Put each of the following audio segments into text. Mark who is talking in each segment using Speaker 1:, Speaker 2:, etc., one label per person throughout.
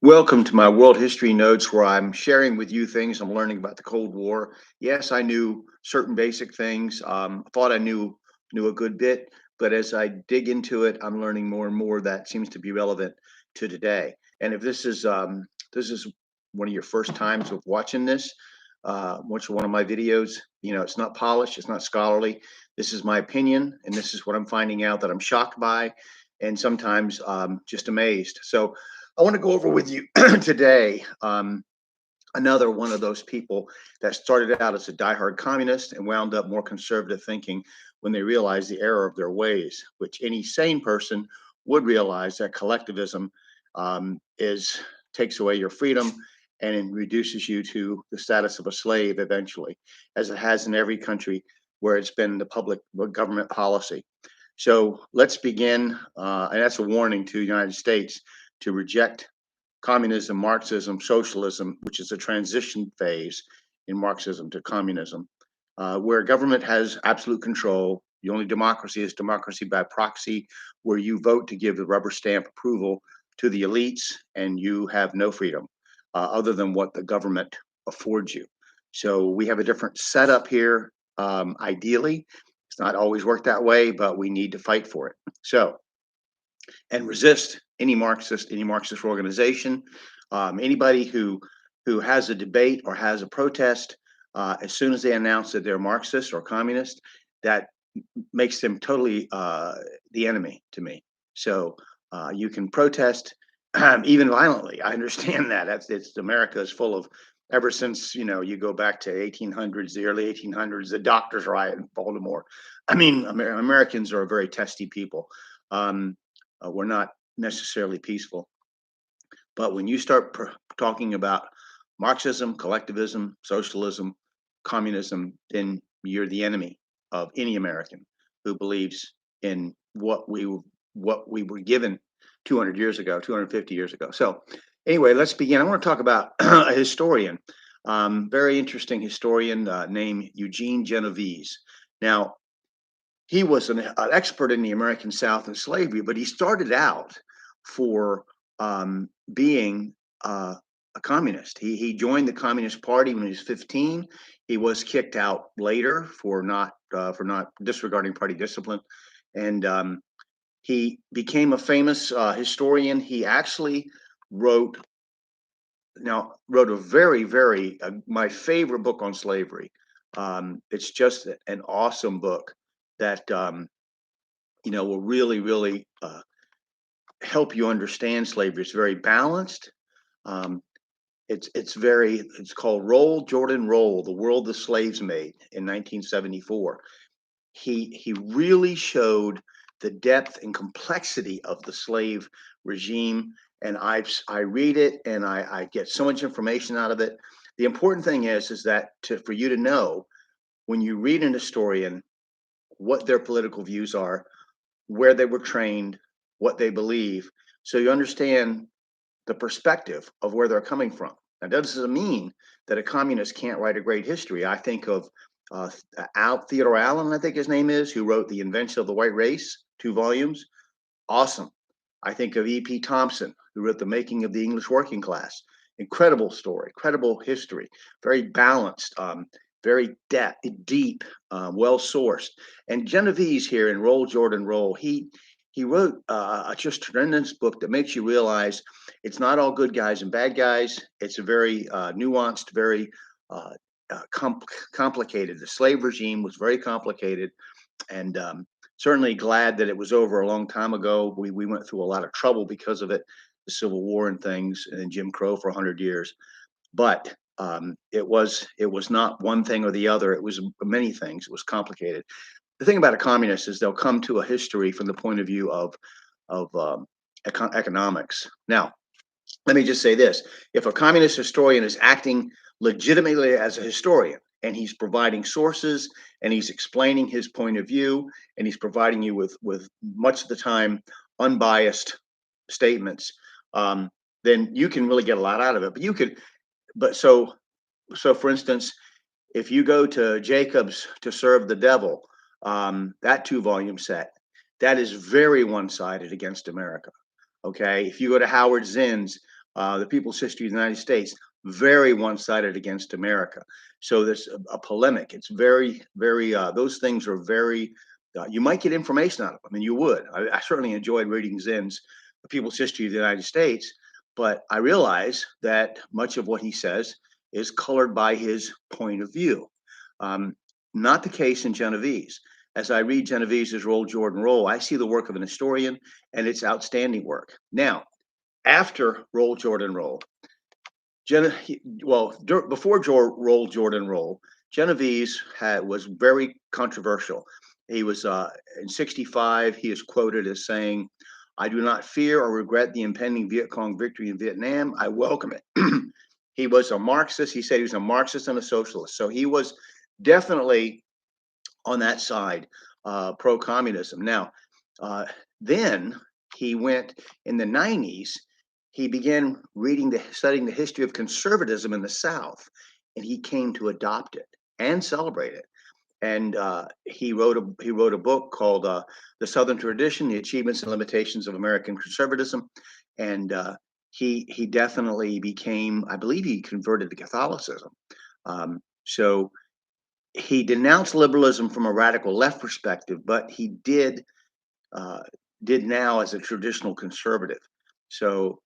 Speaker 1: Welcome to my World History Notes, where I'm sharing with you things I'm learning about the Cold War. Yes, I knew certain basic things. Thought I knew a good bit, but as I dig into it, I'm learning more and more that seems to be relevant to today. And if this is one of your first times of watching this, watching one of my videos, it's not polished, it's not scholarly. This is my opinion, and this is what I'm finding out that I'm shocked by, and sometimes just amazed. So I want to go over with you today another one of those people that started out as a diehard communist and wound up more conservative thinking when they realized the error of their ways, which any sane person would realize that collectivism is takes away your freedom and it reduces you to the status of a slave eventually, as it has in every country where it's been the public government policy. So let's begin, and that's a warning to the United States to reject communism, Marxism, socialism, which is a transition phase in Marxism to communism, where government has absolute control. The only democracy is democracy by proxy, where you vote to give the rubber stamp approval to the elites and you have no freedom other than what the government affords you. So we have a different setup here. Ideally, it's not always worked that way, but we need to fight for it. So, and resist any Marxist organization, anybody who has a debate or has a protest. As soon as they announce that they're Marxist or communist, that makes them totally the enemy to me. So you can protest even violently. I understand that. It's America is full of, ever since you go back to 1800s, the early 1800s, the Doctors' Riot in Baltimore. I mean, Americans are a very testy people. We're not necessarily peaceful, but when you start talking about Marxism, collectivism, socialism, communism, then you're the enemy of any American who believes in what we were given 200 years ago, 250 years ago. So, anyway, let's begin. I want to talk about a historian, very interesting historian named Eugene Genovese. Now, he was an expert in the American South and slavery, but he started out for being a communist. He joined the Communist Party when he was 15. He was kicked out later for not disregarding party discipline, and he became a famous historian. He actually wrote wrote a very my favorite book on slavery. It's just an awesome book that will really help you understand slavery. It's very balanced. Um, it's called Roll Jordan Roll: The World the Slaves Made in 1974. He really showed the depth and complexity of the slave regime, and I read it and I get so much information out of it. The important thing is that for you to know, when you read an historian, what their political views are, where they were trained, what they believe, so you understand the perspective of where they're coming from. That doesn't mean that a communist can't write a great history. I think of Theodore Allen, I think his name is, who wrote The Invention of the White Race, 2 volumes. Awesome. I think of E.P. Thompson, who wrote The Making of the English Working Class. Incredible story, incredible history, very balanced, very deep, well sourced. And Genovese here in Roll Jordan Roll, he wrote a just tremendous book that makes you realize it's not all good guys and bad guys. It's a very nuanced, very uh, complicated. The slave regime was very complicated, and certainly glad that it was over a long time ago. We went through a lot of trouble because of it, the Civil War and things, and then Jim Crow for 100 years. But it was not one thing or the other. It was many things. It was complicated. The thing about a communist is they'll come to a history from the point of view of economics. Now, let me just say this: if a communist historian is acting legitimately as a historian and he's providing sources and he's explaining his point of view and he's providing you with much of the time unbiased statements, um, then you can really get a lot out of it. But for instance, if you go to Jacobs to Serve the Devil, that 2 volume set, that is very one sided against America. Okay. If you go to Howard Zinn's The People's History of the United States, very one-sided against America. So there's a polemic. It's very, those things are very, you might get information out of them, and you would. I certainly enjoyed reading Zinn's The People's History of the United States, but I realize that much of what he says is colored by his point of view. Um, Not the case in Genovese. As I read Genovese's Roll, Jordan, Roll, I see the work of an historian, and it's outstanding work. Now, after Roll, Jordan, Roll, before Roll, Jordan, Roll, Genovese was very controversial. He was in '65. He is quoted as saying, "I do not fear or regret the impending Viet Cong victory in Vietnam. I welcome it." He was a Marxist. He said he was a Marxist and a socialist. So he was definitely on that side, pro-communism. Now, then he went in the '90s. He began studying the history of conservatism in the South, and he came to adopt it and celebrate it. And he wrote a book called "The Southern Tradition: The Achievements and Limitations of American Conservatism," and he definitely became, I believe, he converted to Catholicism. So he denounced liberalism from a radical left perspective, but he uh, did now as a traditional conservative. So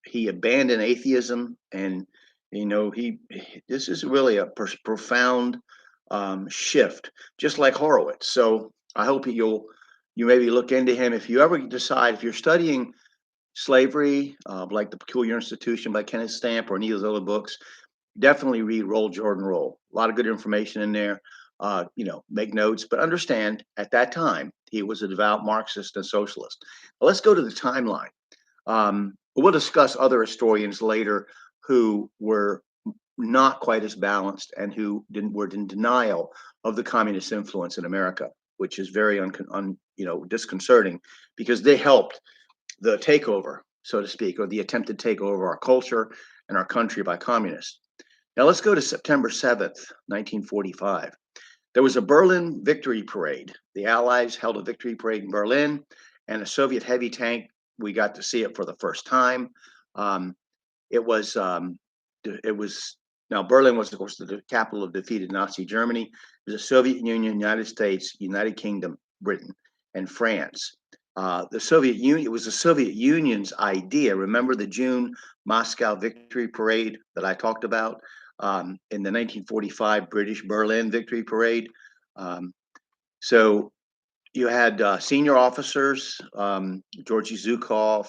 Speaker 1: he abandoned atheism, and he this is really a profound shift, just like Horowitz. So I hope you maybe look into him if you ever decide, if you're studying slavery, like The Peculiar Institution by Kenneth Stamp or any of those other books. Definitely read Roll, Jordan, Roll. A lot of good information in there. Make notes, but understand at that time he was a devout Marxist and socialist. But let's go to the timeline. We'll discuss other historians later who were not quite as balanced and who were in denial of the communist influence in America, which is very disconcerting because they helped the takeover, so to speak, or the attempted takeover of our culture and our country by communists. Now let's go to September 7th, 1945. There was a Berlin victory parade. The Allies held a victory parade in Berlin, and a Soviet heavy tank. We got to see it for the first time. Um, it was it was Now Berlin was, of course, the capital of defeated Nazi Germany. It was the Soviet Union, United States, United Kingdom, Britain, and France. The Soviet Union, it was the Soviet Union's idea. Remember the June Moscow victory parade that I talked about in the 1945 British Berlin victory parade? Um, so you had senior officers, Georgy Zhukov,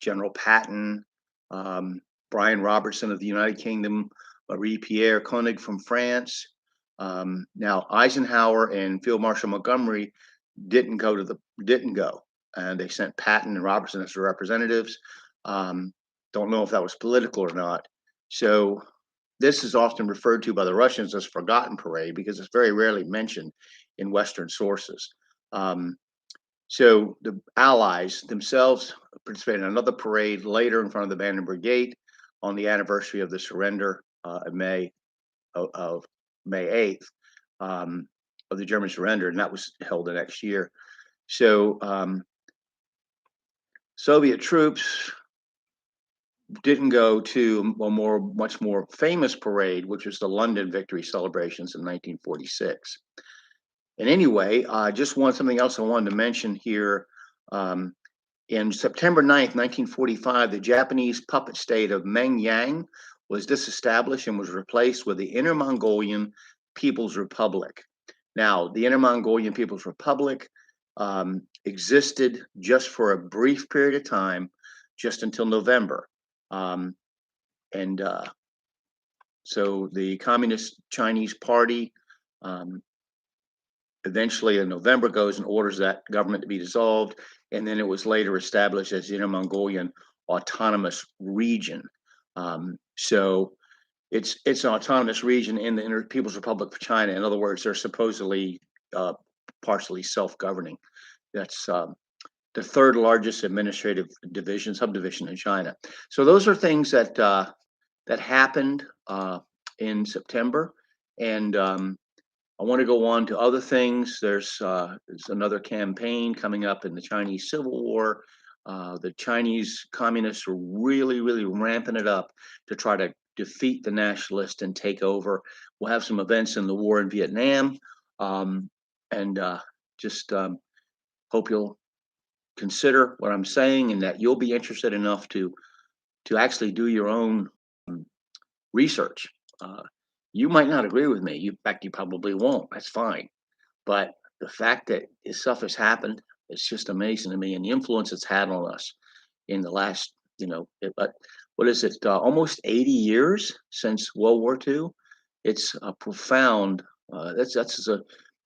Speaker 1: General Patton, um, Brian Robertson of the United Kingdom, Marie-Pierre Koenig from France. Now Eisenhower and Field Marshal Montgomery didn't go, and they sent Patton and Robertson as their representatives. Don't know if that was political or not. So this is often referred to by the Russians as Forgotten Parade because it's very rarely mentioned in Western sources. Um, so the Allies themselves participated in another parade later in front of the Brandenburg Gate on the anniversary of the surrender of May 8th, of the German surrender, and that was held the next year. So Soviet troops didn't go to a much more famous parade, which was the London victory celebrations in 1946. And anyway, just something else I wanted to mention here. In September 9th, 1945, the Japanese puppet state of Mengyang was disestablished and was replaced with the Inner Mongolian People's Republic. Now, the Inner Mongolian People's Republic existed just for a brief period of time, just until November. And so the Communist Chinese Party eventually in November goes and orders that government to be dissolved, and then it was later established as the Inner Mongolian Autonomous Region. So it's an autonomous region in the Inner People's Republic of China. In other words, they're supposedly partially self-governing. That's the third largest administrative subdivision in China. So those are things that happened in September, and I want to go on to other things. There's another campaign coming up in the Chinese Civil War. The Chinese communists were really, really ramping it up to try to defeat the nationalists and take over. We'll have some events in the war in Vietnam, um, and just hope you'll consider what I'm saying and that you'll be interested enough to actually do your own um, research. Uh, you might not agree with me. In fact, you probably won't. That's fine. But the fact that this stuff has happened, it's just amazing to me, and the influence it's had on us in the last, but what is it? Almost 80 years since World War II. It's a profound. That's a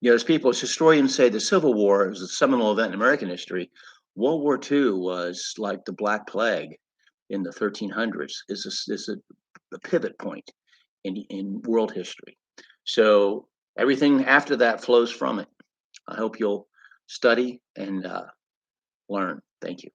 Speaker 1: as people, as historians say, the Civil War is a seminal event in American history. World War II was like the Black Plague in the 1300s. Is a pivot point in world history. So everything after that flows from it. I hope you'll study and learn. Thank you.